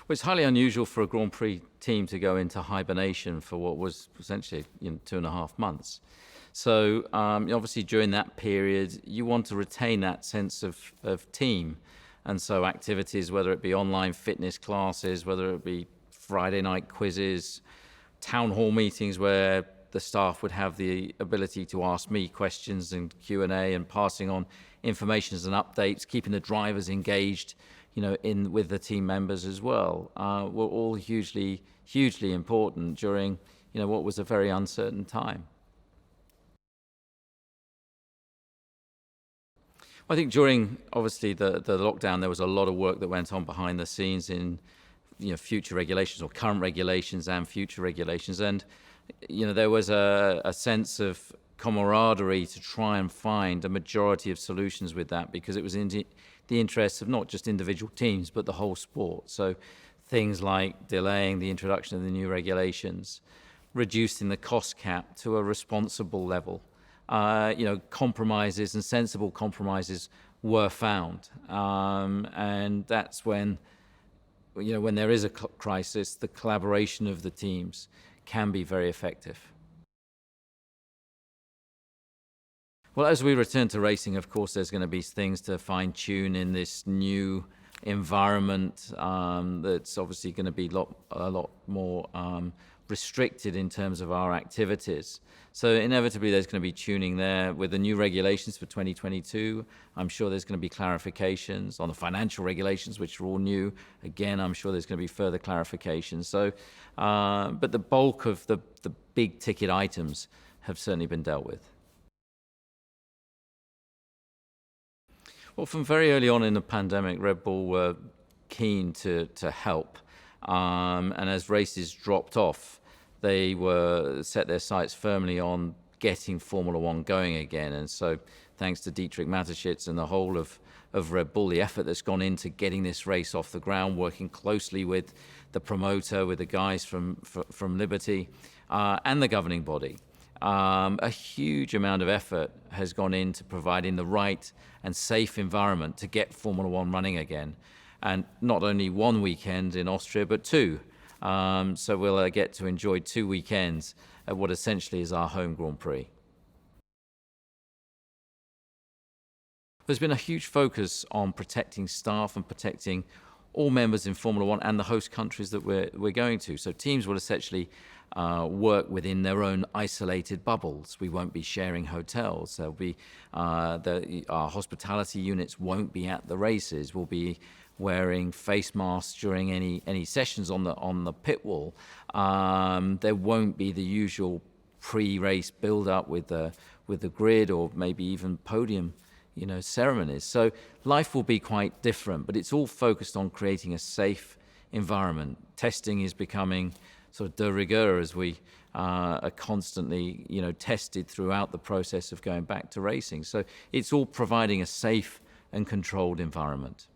Well, it's highly unusual for a Grand Prix team to go into hibernation for what was essentially 2.5 months. So obviously during that period, you want to retain that sense of team. And so activities, whether it be online fitness classes, whether it be Friday night quizzes, town hall meetings where the staff would have the ability to ask me questions and Q&A and passing on information and updates, keeping the drivers engaged, in with the team members as well, were all hugely important during, what was a very uncertain time. I think during, obviously, the lockdown, there was a lot of work that went on behind the scenes in, future regulations or current regulations and future regulations. And, there was a sense of camaraderie to try and find a majority of solutions with that, because it was in the interests of not just individual teams, but the whole sport. So things like delaying the introduction of the new regulations, reducing the cost cap to a responsible level. Compromises and sensible compromises were found. And that's when, when there is a crisis, the collaboration of the teams can be very effective. Well, as we return to racing, of course, there's going to be things to fine-tune in this new environment that's obviously going to be a lot more restricted in terms of our activities. So inevitably there's going to be tuning there. With the new regulations for 2022, I'm sure there's going to be clarifications on the financial regulations, which are all new. Again, I'm sure there's going to be further clarifications. So, but the bulk of the big ticket items have certainly been dealt with. Well, from very early on in the pandemic, Red Bull were keen to help. And as races dropped off, they set their sights firmly on getting Formula One going again. And so thanks to Dietrich Mateschitz and the whole of Red Bull, the effort that's gone into getting this race off the ground, working closely with the promoter, with the guys from Liberty, and the governing body. A huge amount of effort has gone into providing the right and safe environment to get Formula One running again. And not only one weekend in Austria, but two. So we'll get to enjoy 2 weekends at what essentially is our home Grand Prix. There's been a huge focus on protecting staff and protecting all members in Formula One and the host countries that we're going to. So teams will essentially work within their own isolated bubbles. We won't be sharing hotels. There'll be our hospitality units won't be at the races. We'll be wearing face masks during any sessions on the pit wall. There won't be the usual pre-race build-up with the grid or maybe even podium ceremonies. So life will be quite different, but it's all focused on creating a safe environment. Testing is becoming sort of de rigueur as we are constantly, tested throughout the process of going back to racing. So it's all providing a safe and controlled environment.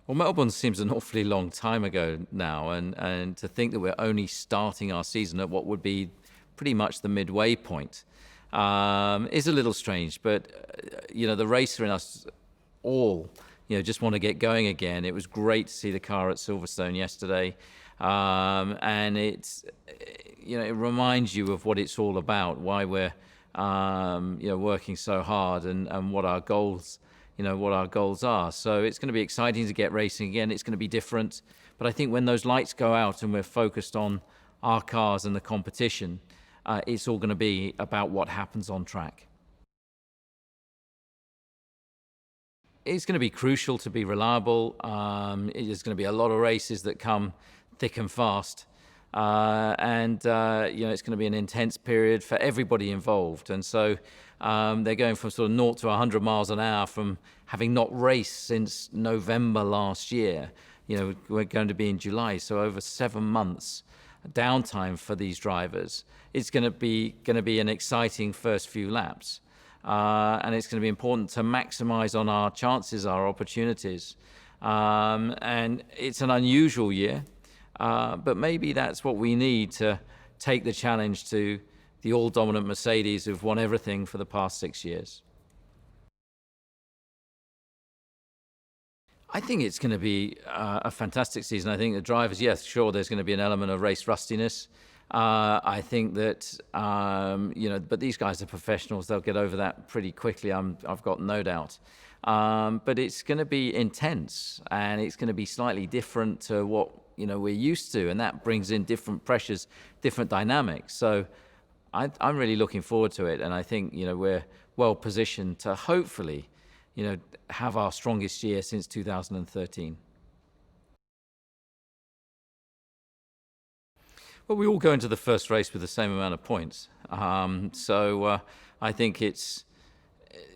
Well, Melbourne seems an awfully long time ago now, and to think that we're only starting our season at what would be pretty much the midway point is a little strange. But, the racer in us all, just want to get going again. It was great to see the car at Silverstone yesterday. And it reminds you of what it's all about, why we're, working so hard and what our goals are. So it's going to be exciting to get racing again. It's going to be different. But I think when those lights go out and we're focused on our cars and the competition, it's all going to be about what happens on track. It's going to be crucial to be reliable. There's going to be a lot of races that come thick and fast. It's going to be an intense period for everybody involved. And so they're going from sort of 0 to 100 miles an hour from having not raced since November last year. We're going to be in July, so over 7 months downtime for these drivers. It's going to be an exciting first few laps. And it's going to be important to maximize on our chances, our opportunities. And it's an unusual year, but maybe that's what we need to take the challenge to the all-dominant Mercedes who've won everything for the past 6 years. I think it's going to be a fantastic season. I think the drivers, yes, sure, there's going to be an element of race rustiness. I think that, but these guys are professionals. They'll get over that pretty quickly, I've got no doubt. But it's going to be intense, and it's going to be slightly different to what, we're used to, and that brings in different pressures, different dynamics. So I'm really looking forward to it, and I think, we're well positioned to hopefully, have our strongest year since 2013. Well, we all go into the first race with the same amount of points. So I think it's,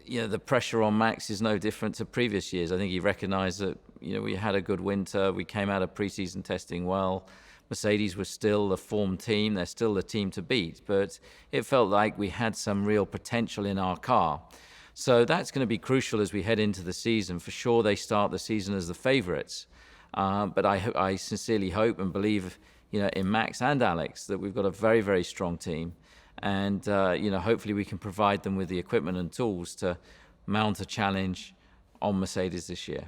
the pressure on Max is no different to previous years. I think he recognised that, we had a good winter. We came out of pre-season testing well. Mercedes was still the form team. They're still the team to beat. But it felt like we had some real potential in our car. So that's going to be crucial as we head into the season. For sure, they start the season as the favourites. But I sincerely hope and believe, in Max and Alex, that we've got a very, very strong team. And, hopefully we can provide them with the equipment and tools to mount a challenge on Mercedes this year.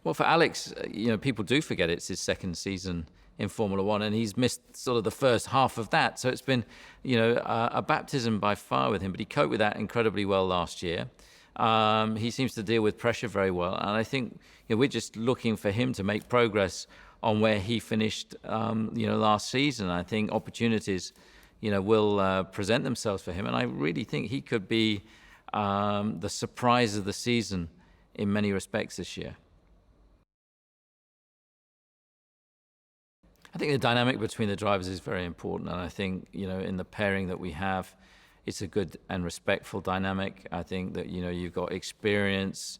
Well, for Alex, people do forget it's his second season in Formula One, and he's missed sort of the first half of that. So it's been, a baptism by fire with him, but he coped with that incredibly well last year. He seems to deal with pressure very well, and I think we're just looking for him to make progress on where he finished, last season. I think opportunities, will present themselves for him, and I really think he could be the surprise of the season in many respects this year. I think the dynamic between the drivers is very important, and I think, in the pairing that we have, it's a good and respectful dynamic. I think that, you've got experience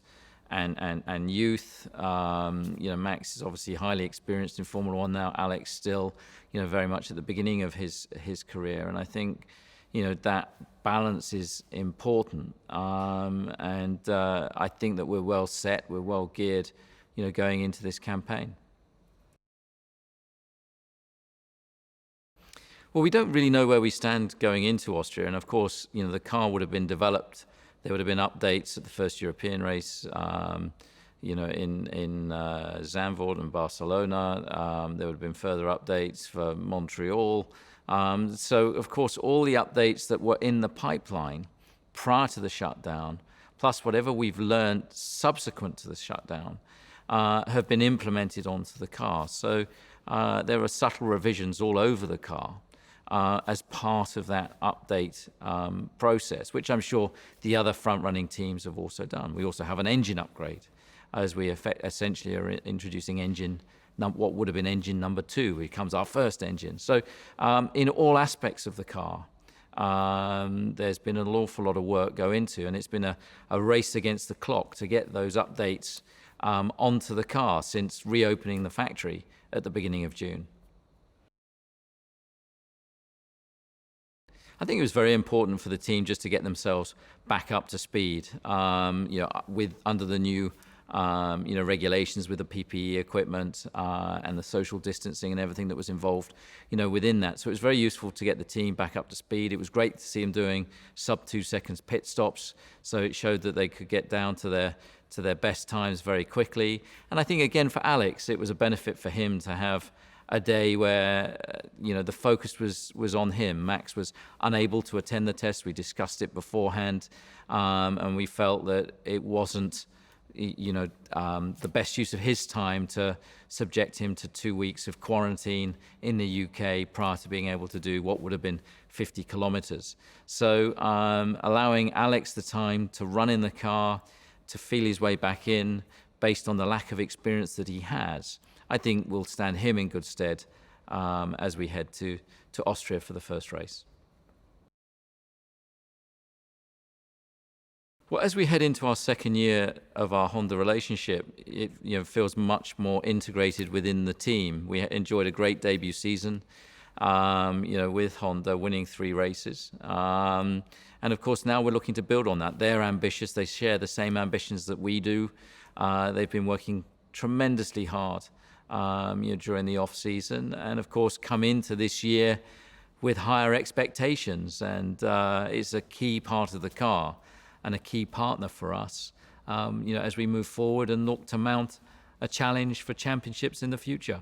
and youth. Max is obviously highly experienced in Formula One now. Alex still, very much at the beginning of his career, and I think, that balance is important. And I think that we're well set, we're well geared, going into this campaign. Well, we don't really know where we stand going into Austria, and of course, the car would have been developed. There would have been updates at the first European race, in Zandvoort and Barcelona. There would have been further updates for Montreal. So, of course, all the updates that were in the pipeline prior to the shutdown, plus whatever we've learned subsequent to the shutdown, have been implemented onto the car. So there are subtle revisions all over the car. As part of that update process, which I'm sure the other front-running teams have also done. We also have an engine upgrade, as we essentially are introducing what would have been engine number 2, which becomes our first engine. So in all aspects of the car, there's been an awful lot of work go into, and it's been a race against the clock to get those updates onto the car since reopening the factory at the beginning of June. I think it was very important for the team just to get themselves back up to speed, with under the new, regulations with the PPE equipment and the social distancing and everything that was involved, within that. So it was very useful to get the team back up to speed. It was great to see them doing sub 2 seconds pit stops. So it showed that they could get down to their best times very quickly. And I think again for Alex, it was a benefit for him to have a day where, the focus was on him. Max was unable to attend the test. We discussed it beforehand, and we felt that it wasn't, the best use of his time to subject him to 2 weeks of quarantine in the UK prior to being able to do what would have been 50 kilometers. So allowing Alex the time to run in the car, to feel his way back in, based on the lack of experience that he has, I think will stand him in good stead as we head to Austria for the first race. Well, as we head into our second year of our Honda relationship, it feels much more integrated within the team. We enjoyed a great debut season, with Honda winning 3 races. And of course, now we're looking to build on that. They're ambitious. They share the same ambitions that we do. They've been working tremendously hard during the off season, and of course come into this year with higher expectations, and it's a key part of the car. and a key partner for us, as we move forward and look to mount a challenge for championships in the future.